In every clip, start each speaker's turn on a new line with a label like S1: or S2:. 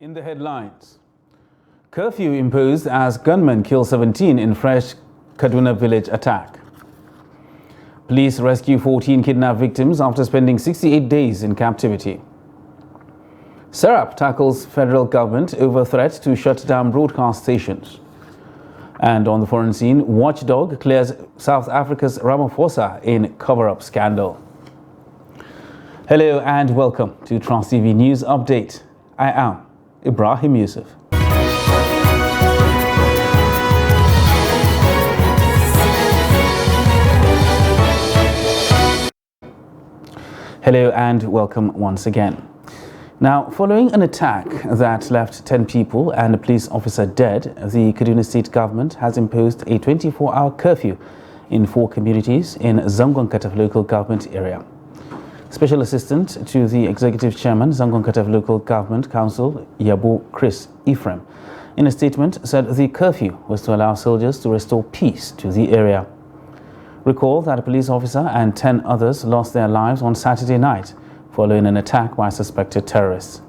S1: In the headlines, curfew imposed as gunmen kill 17 in fresh Kaduna village attack. Police rescue 14 kidnapped victims after spending 68 days in captivity. Serap tackles federal government over threat to shut down broadcast stations. And on the foreign scene, watchdog clears South Africa's Ramaphosa in cover-up scandal. Hello and welcome to Trans TV News Update. I am Ibrahim Yusuf. Hello and welcome once again. Now, following an attack that left 10 people and a police officer dead, the Kaduna State government has imposed a 24-hour curfew in 4 communities in Zangon Kataf local government area. Special Assistant to the Executive Chairman, Zangon Kataf Local Government Council, Yabo Chris Ephraim, in a statement said the curfew was to allow soldiers to restore peace to the area. Recall that a police officer and 10 others lost their lives on Saturday night following an attack by suspected terrorists.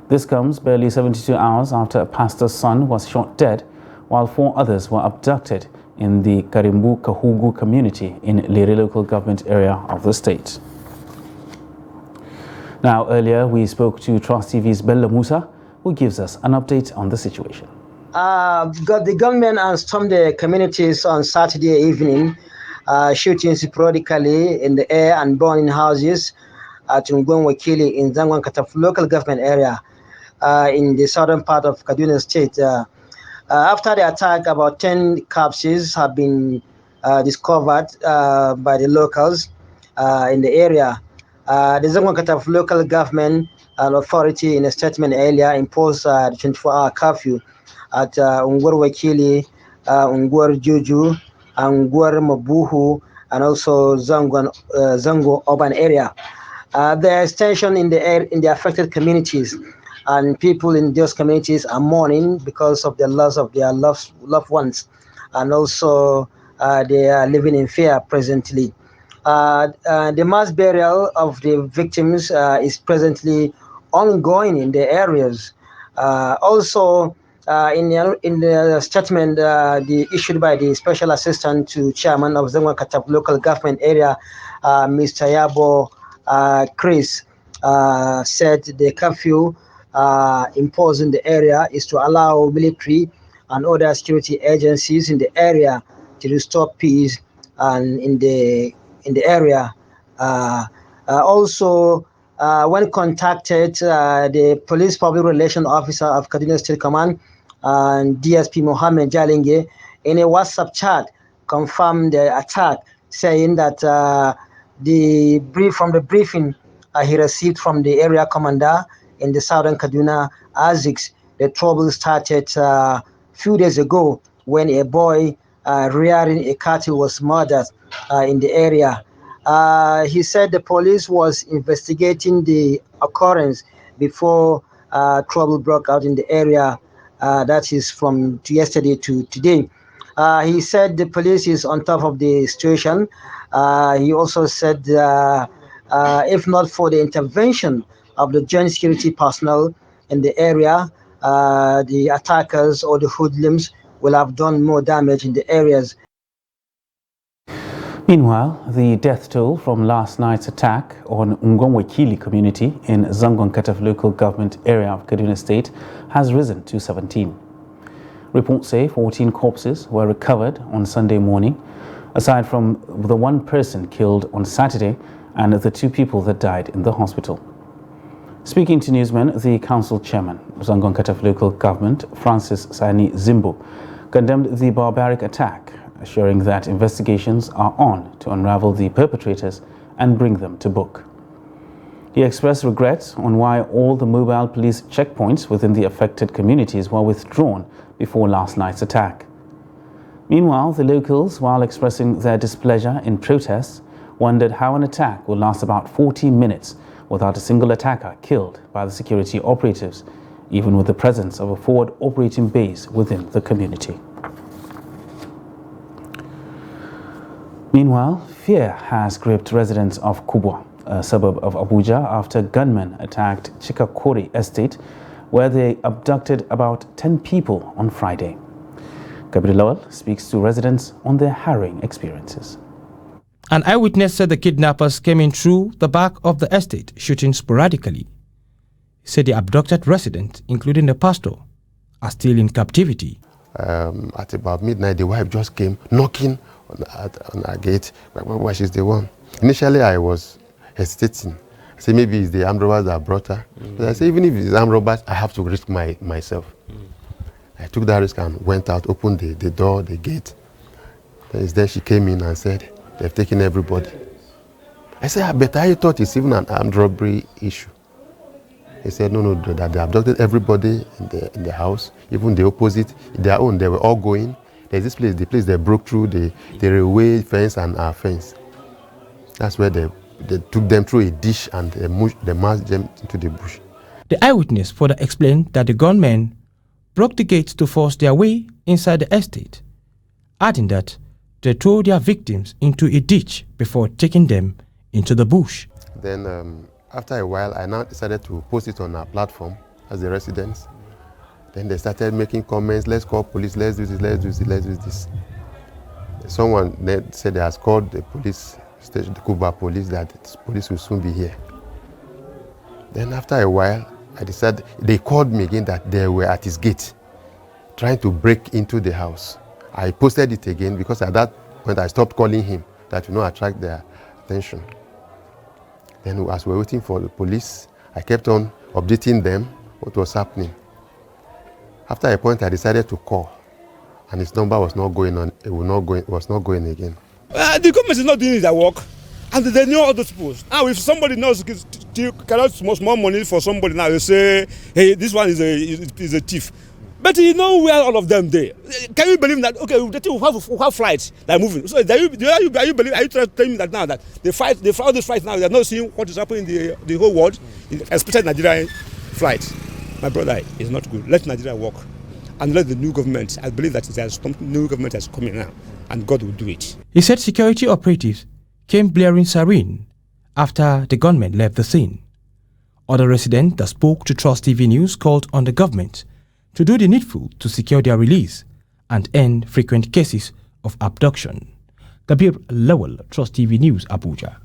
S1: This comes barely 72 hours after a pastor's son was shot dead, while 4 others were abducted in the Karimbu Kahugu community in Lere local government area of the state. Now, earlier we spoke to Trans TV's Bello Musa, who gives us an update on the situation.
S2: The gunmen stormed the communities on Saturday evening, shooting sporadically in the air and burning houses at Ngong Wakili in Zangon Kataf local government area in the southern part of Kaduna State. After the attack, about 10 corpses have been discovered by the locals in the area. The Zangon Kataf local government authority in a statement earlier imposed the 24-hour curfew at Ungwar Wakili, Ungwar Juju, Ungwar Mabuhu, and also Zango urban area. There is tension in the affected communities, and people in those communities are mourning because of the loss of their loved ones, and also they are living in fear presently. The mass burial of the victims is presently ongoing in the areas. Also, in the statement issued by the Special Assistant to Chairman of Zangon Kataf local government area, Mr. Yabo Chris, said the curfew imposed in the area is to allow military and other security agencies in the area to restore peace and in the area. Also, when contacted, the Police Public Relations Officer of Kaduna State Command and DSP Mohammed Jalinge in a WhatsApp chat confirmed the attack, saying that the briefing he received from the area commander in the southern Kaduna, Azix, the trouble started a few days ago when a boy rearing a cattle was murdered in the area. He said the police was investigating the occurrence before trouble broke out in the area. That is from yesterday to today. He said the police is on top of the situation. He also said if not for the intervention of the joint security personnel in the area, the attackers or the hoodlums will have done more damage in the areas.
S1: Meanwhile, the death toll from last night's attack on Ngongwekili community in Zangon Kataf local government area of Kaduna State has risen to 17. Reports say 14 corpses were recovered on Sunday morning, aside from the 1 person killed on Saturday and the 2 people that died in the hospital. Speaking to newsmen, the council chairman of Zangon Kataf local government, Francis Sani Zimbo, condemned the barbaric attack, assuring that investigations are on to unravel the perpetrators and bring them to book. He expressed regret on why all the mobile police checkpoints within the affected communities were withdrawn before last night's attack. Meanwhile, the locals, while expressing their displeasure in protests, wondered how an attack would last about 40 minutes without a single attacker killed by the security operatives, even with the presence of a forward operating base within the community. Meanwhile, fear has gripped residents of Kubwa, a suburb of Abuja, after gunmen attacked Chikakori Estate where they abducted about 10 people on Friday. Gabriel Lawal speaks to residents on their harrowing experiences.
S3: An eyewitness said the kidnappers came in through the back of the estate, shooting sporadically. He said the abducted residents, including the pastor, are still in captivity.
S4: At about midnight, the wife just came knocking on our gate. Why she's the one? Initially, I was hesitating. I said maybe it's the armed robbers that brought her. But I said even if it's armed robbers, I have to risk myself. I took that risk and went out, opened the door, the gate. Then she came in and said, they've taken everybody. I said, but I thought it's even an armed robbery issue. He said, no, that they abducted everybody in the house, even the opposite, their own, they were all going. There's this place, the place they broke through the railway fence and our fence. That's where they took them through a dish and they marched them into the bush.
S3: The eyewitness further explained that the gunmen broke the gates to force their way inside the estate, adding that they threw their victims into a ditch before taking them into the bush.
S4: Then after a while, I now decided to post it on our platform as the residents. Then they started making comments, let's call police, let's do this, let's do this, let's do this. Someone said they has called the police station, the Kuba police, that the police will soon be here. Then after a while, I decided, they called me again that they were at his gate, trying to break into the house. I posted it again because at that point I stopped calling him, that will not attract their attention. Then as we were waiting for the police, I kept on updating them what was happening. After a point, I decided to call, and his number was not going on. It was not going again.
S5: The government is not doing their work, and they know all those people. Now, if somebody knows cannot small money for somebody, now they say, hey, this one is a thief. But you know where all of them there. Can you believe that? Okay, the people who have flights that are moving. So are you trying to tell me that now that they fly all these flights now? They are not seeing what is happening in the whole world, especially Nigerian flights. My brother, it's not good. Let Nigeria work, and let the new government. I believe that there's some new government that's coming now, and God will do it.
S3: He said security operatives came blaring siren after the gunmen left the scene. Other residents that spoke to Trust TV News called on the government to do the needful to secure their release and end frequent cases of abduction. Gabriel Lawal, Trust TV News, Abuja.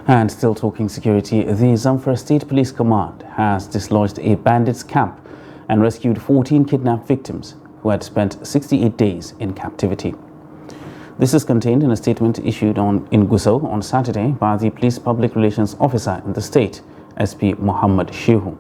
S1: And still talking security, the Zamfara State Police Command has dislodged a bandits camp and rescued 14 kidnapped victims who had spent 68 days in captivity. This is contained in a statement issued in Gusau on Saturday by the Police Public Relations Officer in the state, SP Muhammad Shehu.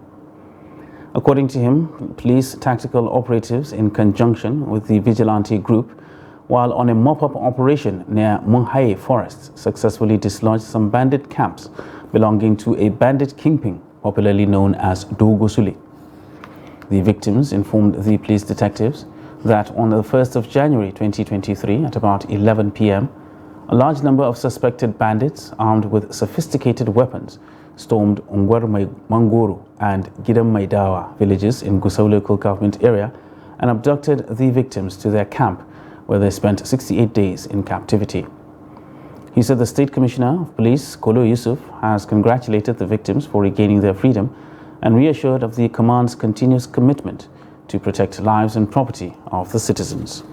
S1: According to him, police tactical operatives in conjunction with the vigilante group, while on a mop-up operation near Munghae Forest, successfully dislodged some bandit camps belonging to a bandit kingpin, popularly known as Dogosule. The victims informed the police detectives that on the 1st of January 2023 at about 11 p.m., a large number of suspected bandits armed with sophisticated weapons stormed Ungwar Mangoro and Gidam Maidawa villages in Gusau local government area and abducted the victims to their camp, where they spent 68 days in captivity. He said the State Commissioner of Police, Kolo Yusuf, has congratulated the victims for regaining their freedom and reassured of the command's continuous commitment to protect lives and property of the citizens.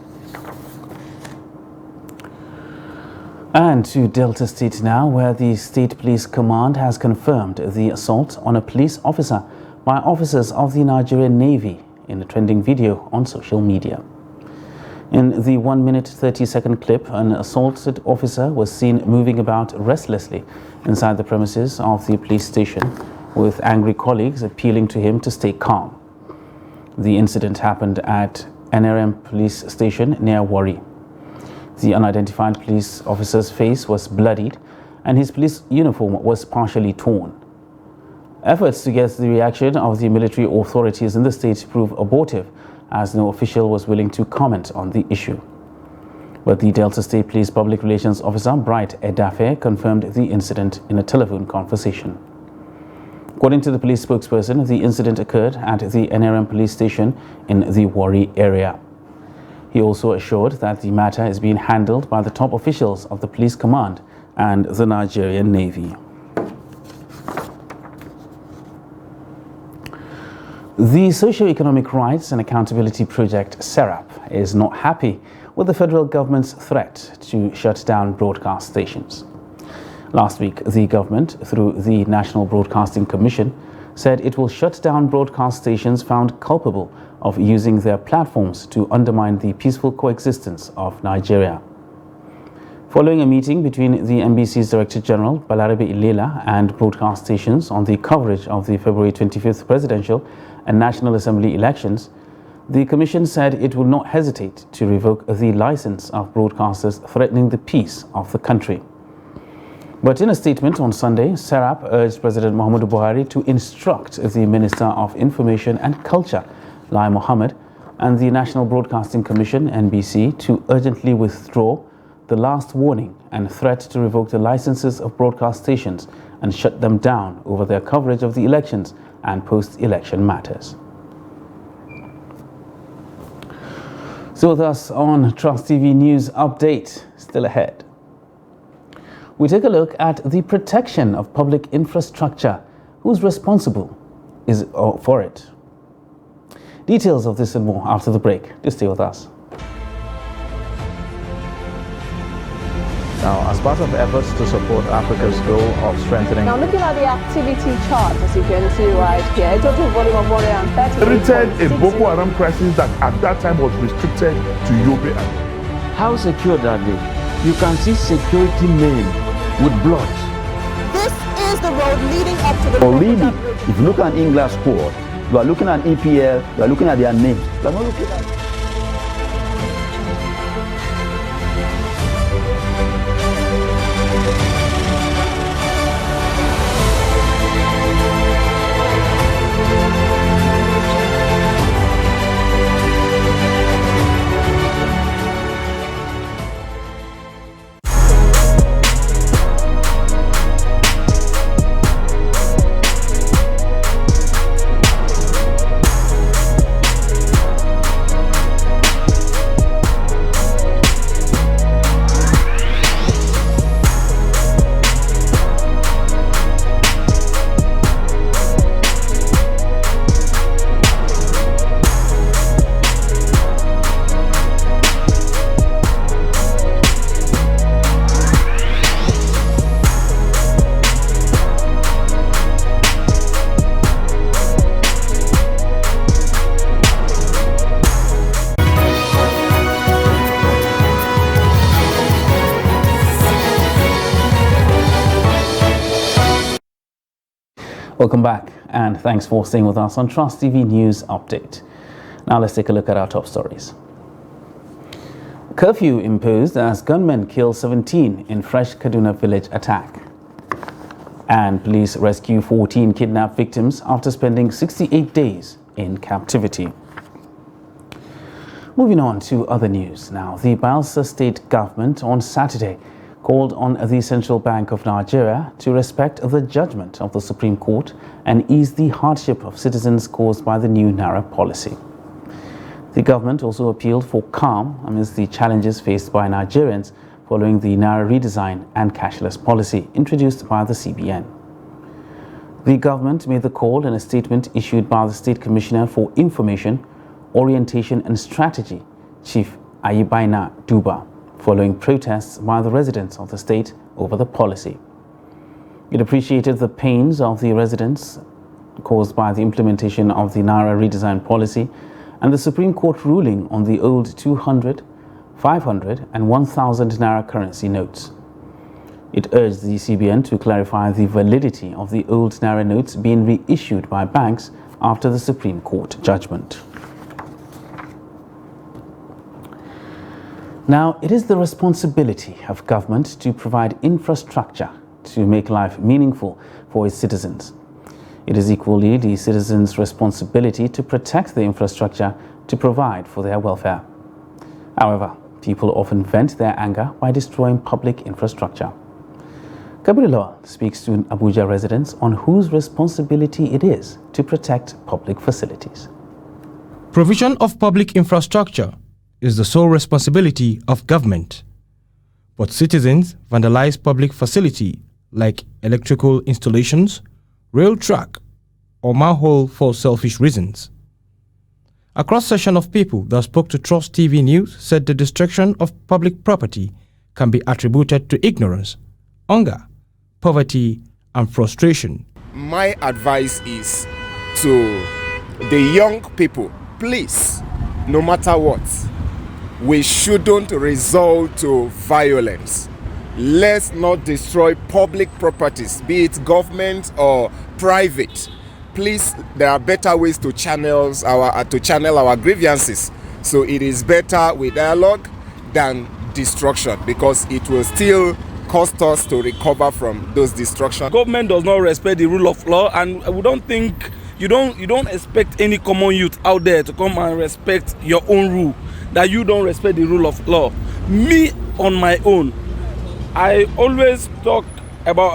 S1: And to Delta State now, where the State Police Command has confirmed the assault on a police officer by officers of the Nigerian Navy in a trending video on social media. In the 1-minute 30-second clip, an assaulted officer was seen moving about restlessly inside the premises of the police station, with angry colleagues appealing to him to stay calm. The incident happened at NRM police station near Warri. The unidentified police officer's face was bloodied and his police uniform was partially torn. Efforts to get the reaction of the military authorities in the state proved abortive, as no official was willing to comment on the issue. But the Delta State Police Public Relations Officer, Bright Edafe, confirmed the incident in a telephone conversation. According to the police spokesperson, the incident occurred at the NRM police station in the Warri area. He also assured that the matter is being handled by the top officials of the police command and the Nigerian Navy. The Socio-Economic Rights and Accountability Project, SERAP, is not happy with the federal government's threat to shut down broadcast stations. Last week, the government, through the National Broadcasting Commission, said it will shut down broadcast stations found culpable of using their platforms to undermine the peaceful coexistence of Nigeria. Following a meeting between the NBC's Director General, Balarabe Ilela, and broadcast stations on the coverage of the February 25th presidential and National Assembly elections, the Commission said it will not hesitate to revoke the license of broadcasters threatening the peace of the country. But in a statement on Sunday, SERAP urged President Muhammadu Buhari to instruct the Minister of Information and Culture, Lai Mohammed, and the National Broadcasting Commission, NBC, to urgently withdraw the last warning and threat to revoke the licenses of broadcast stations and shut them down over their coverage of the elections and post-election matters. So thus on Trust TV News Update, still ahead. We take a look at the protection of public infrastructure. Who's responsible for it? Details of this and more after the break. Just stay with us.
S6: Now, as part of efforts to support Africa's goal of strengthening...
S7: Now, looking at the activity chart, as you can see right here, a total volume of 130...
S8: Created a Boko Haram crisis that at that time was restricted to Yobe.
S9: How secured are they? You can see security men with blood.
S7: This is the road leading up to the...
S9: Already, if you look at English squad, you are looking at EPL, you are looking at their names. You are not looking at...
S1: Welcome back, and thanks for staying with us on Trust TV News Update. Now let's take a look at our top stories. Curfew imposed as gunmen kill 17 in fresh Kaduna village attack. And police rescue 14 kidnapped victims after spending 68 days in captivity. Moving on to other news now. The Bayelsa State government on Saturday called on the Central Bank of Nigeria to respect the judgment of the Supreme Court and ease the hardship of citizens caused by the new Naira policy. The government also appealed for calm amidst the challenges faced by Nigerians following the Naira redesign and cashless policy introduced by the CBN. The government made the call in a statement issued by the State Commissioner for Information, Orientation and Strategy, Chief Ayibaina Duba, following protests by the residents of the state over the policy. It appreciated the pains of the residents caused by the implementation of the Naira redesign policy and the Supreme Court ruling on the old 200, 500 and 1,000 Naira currency notes. It urged the CBN to clarify the validity of the old Naira notes being reissued by banks after the Supreme Court judgment. Now, it is the responsibility of government to provide infrastructure to make life meaningful for its citizens. It is equally the citizens' responsibility to protect the infrastructure to provide for their welfare. However, people often vent their anger by destroying public infrastructure. Kabir Lawal speaks to Abuja residents on whose responsibility it is to protect public facilities.
S3: Provision of public infrastructure is the sole responsibility of government. But citizens vandalize public facility like electrical installations, rail track, or manhole for selfish reasons. A cross-section of people that spoke to Trust TV News said the destruction of public property can be attributed to ignorance, hunger, poverty, and frustration.
S10: My advice is to the young people, please, no matter what, we shouldn't resort to violence. Let's not destroy public properties, be it government or private. Please, there are better ways to channel our grievances. So it is better with dialogue than destruction, because it will still cost us to recover from those destructions.
S5: Government does not respect the rule of law, and we don't think you don't expect any common youth out there to come and respect your own rule, that you don't respect the rule of law. Me, on my own, I always talk about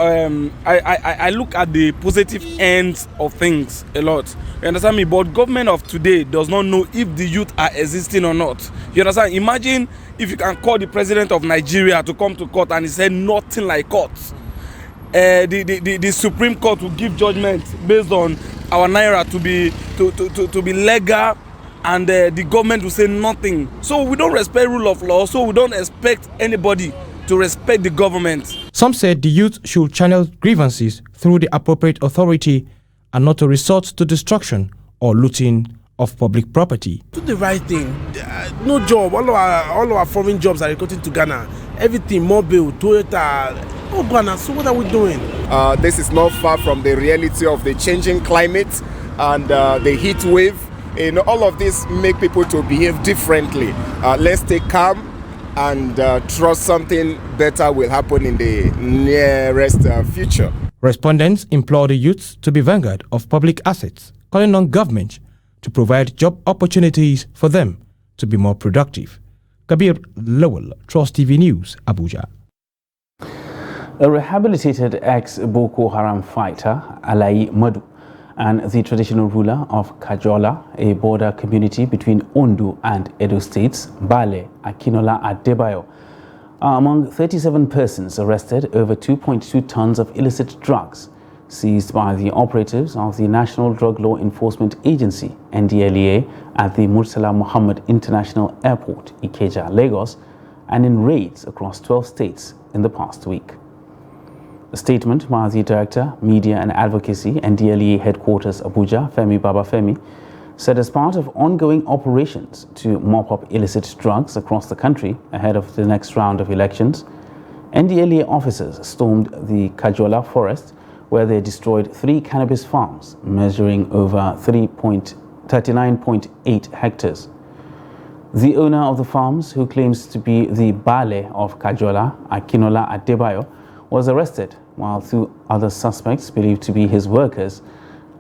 S5: I look at the positive ends of things a lot. You understand me? But government of today does not know if the youth are existing or not. You understand? Imagine if you can call the president of Nigeria to come to court and he said nothing like court. The Supreme Court will give judgment based on our naira to be legal, and the government will say nothing. So we don't respect rule of law, so we don't expect anybody to respect the government.
S3: Some said the youth should channel grievances through the appropriate authority and not to resort to destruction or looting of public property.
S11: Do the right thing. No job. All our foreign jobs are recruiting to Ghana. Everything, mobile, Toyota, oh Ghana. So what are we doing?
S10: This is not far from the reality of the changing climate and the heat wave. All of this make people to behave differently. Let's stay calm and trust something better will happen in the nearest future.
S3: Respondents implore the youths to be vanguard of public assets, calling on government to provide job opportunities for them to be more productive. Kabir Lowell, Trust TV News, Abuja.
S1: A rehabilitated ex-Boko Haram fighter, Alayi Madu, and the traditional ruler of Kajola, a border community between Ondo and Edo states, Bale Akinola Adebayo, are among 37 persons arrested over 2.2 tons of illicit drugs seized by the operatives of the National Drug Law Enforcement Agency, NDLEA, at the Murtala Muhammad International Airport, Ikeja, Lagos, and in raids across 12 states in the past week. A statement by the Director, Media and Advocacy, NDLEA Headquarters, Abuja, Femi Babafemi, said as part of ongoing operations to mop up illicit drugs across the country ahead of the next round of elections, NDLEA officers stormed the Kajola forest, where they destroyed 3 cannabis farms measuring over 39.8 hectares. The owner of the farms, who claims to be the Bale of Kajola, Akinola Adebayo, was arrested, while 2 other suspects believed to be his workers,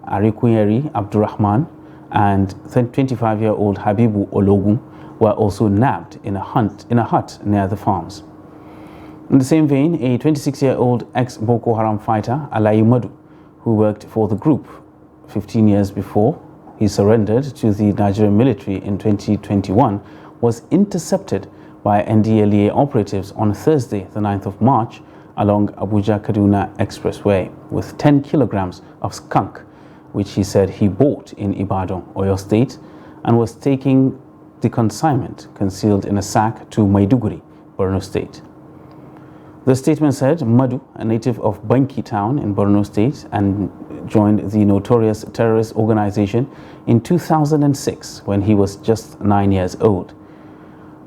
S1: Arikuyeri Abdurrahman and 25-year-old Habibu Ologun, were also nabbed in a hut near the farms. In the same vein, a 26-year-old ex-Boko Haram fighter, Alayi Madu, who worked for the group 15 years before he surrendered to the Nigerian military in 2021, was intercepted by NDLEA operatives on Thursday, the 9th of March, along Abuja-Kaduna Expressway with 10 kilograms of skunk, which he said he bought in Ibadan, Oyo State, and was taking the consignment concealed in a sack to Maiduguri, Borno State. The statement said Madu, a native of Banki town in Borno State and joined the notorious terrorist organization in 2006 when he was just 9 years old.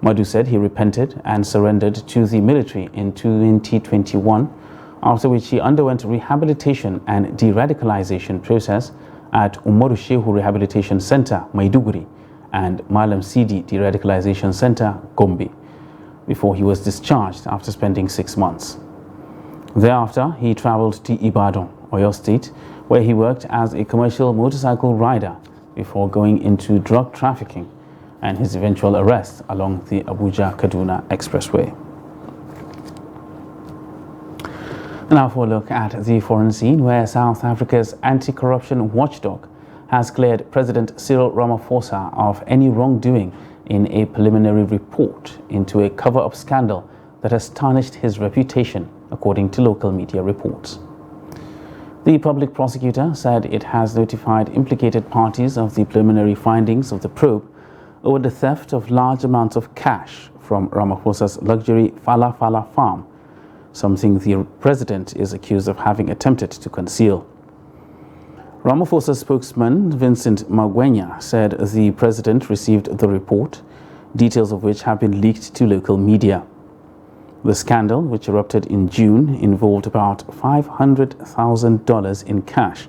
S1: Madu said he repented and surrendered to the military in 2021, after which he underwent rehabilitation and de-radicalization process at Umaru Shehu Rehabilitation Center, Maiduguri, and Malam Sidi De-radicalization Center, Gombe, before he was discharged after spending 6 months. Thereafter, he traveled to Ibadan, Oyo State, where he worked as a commercial motorcycle rider before going into drug trafficking and his eventual arrest along the Abuja-Kaduna Expressway. Now for a look at the foreign scene, where South Africa's anti-corruption watchdog has cleared President Cyril Ramaphosa of any wrongdoing in a preliminary report into a cover-up scandal that has tarnished his reputation, according to local media reports. The public prosecutor said it has notified implicated parties of the preliminary findings of the probe over the theft of large amounts of cash from Ramaphosa's luxury Fala Fala farm, something the president is accused of having attempted to conceal. Ramaphosa spokesman Vincent Magwenya said the president received the report, details of which have been leaked to local media. The scandal, which erupted in June, involved about $500,000 in cash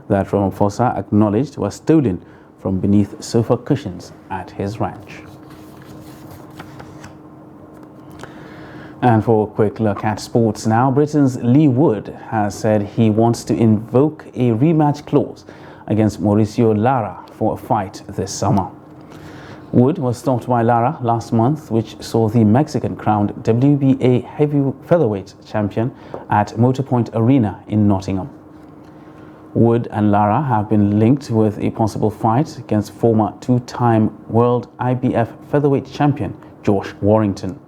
S1: that Ramaphosa acknowledged was stolen from beneath sofa cushions at his ranch. And for a quick look at sports now, Britain's Lee Wood has said he wants to invoke a rematch clause against Mauricio Lara for a fight this summer. Wood was stopped by Lara last month, which saw the Mexican crowned WBA heavy featherweight champion at Motorpoint Arena in Nottingham. Wood and Lara have been linked with a possible fight against former two-time world IBF featherweight champion Josh Warrington.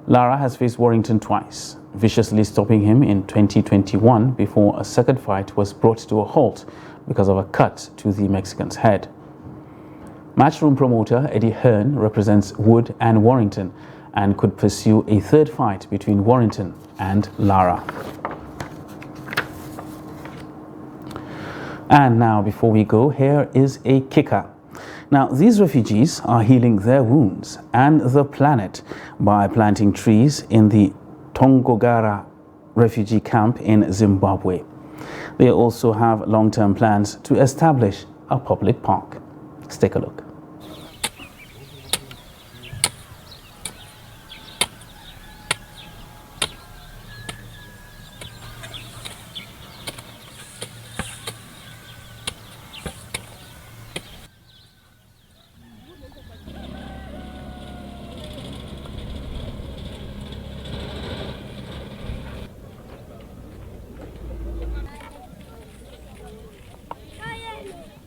S1: Lara has faced Warrington twice, viciously stopping him in 2021 before a second fight was brought to a halt because of a cut to the Mexican's head. Matchroom promoter Eddie Hearn represents Wood and Warrington and could pursue a third fight between Warrington and Lara. And now, before we go, here is a kicker. Now, these refugees are healing their wounds and the planet by planting trees in the Tongogara refugee camp in Zimbabwe. They also have long-term plans to establish a public park. Let's take a look.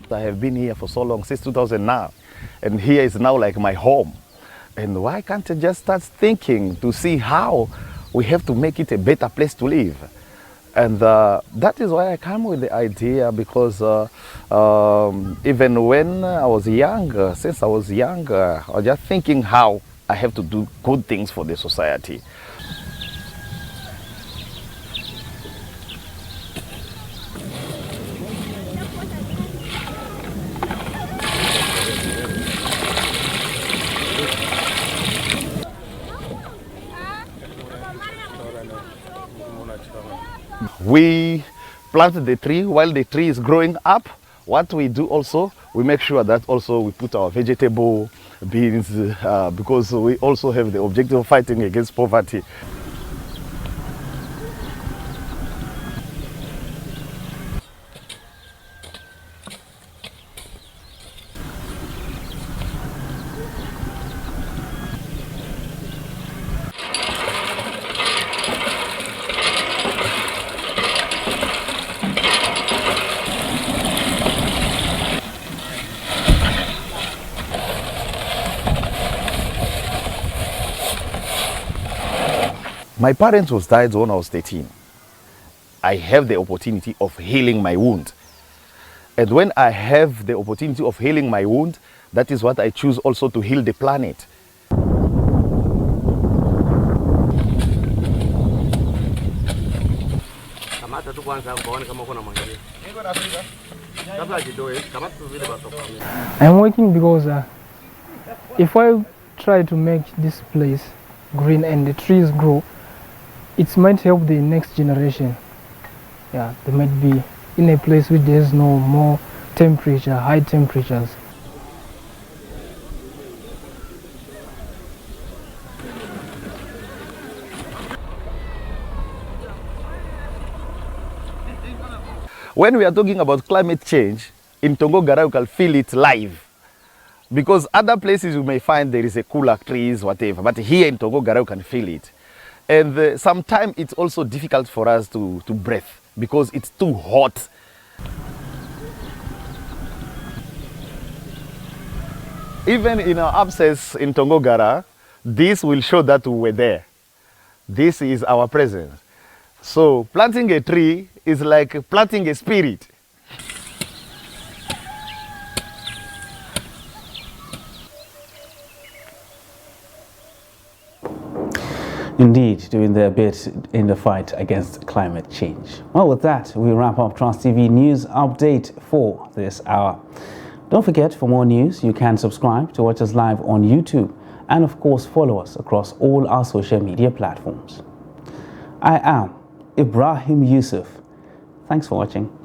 S12: I have been here for so long, since 2000 now, and here is now like my home. And why can't I just start thinking to see how we have to make it a better place to live? And that is why I come with the idea, because even when I was young, since I was young, I was just thinking how I have to do good things for the society. We plant the tree while the tree is growing up. What we do also, we make sure that also we put our vegetable beans because we also have the objective of fighting against poverty. My parents was died when I was 13. I have the opportunity of healing my wound. And when I have the opportunity of healing my wound, that is what I choose also to heal the planet.
S13: I'm working because if I try to make this place green and the trees grow, it might help the next generation. Yeah, they might be in a place where there's no more temperature, high temperatures.
S12: When we are talking about climate change, in Tongogara you can feel it live. Because other places you may find there is a cooler trees, whatever, but here in Tongogara you can feel it. And sometimes it's also difficult for us to breathe because it's too hot. Even in our absence in Tongogara, this will show that we were there. This is our presence. So planting a tree is like planting a spirit.
S1: Indeed, doing their bit in the fight against climate change. Well, with that, we wrap up Trust TV News Update for this hour. Don't forget, for more news, you can subscribe to watch us live on YouTube and, of course, follow us across all our social media platforms. I am Ibrahim Yusuf. Thanks for watching.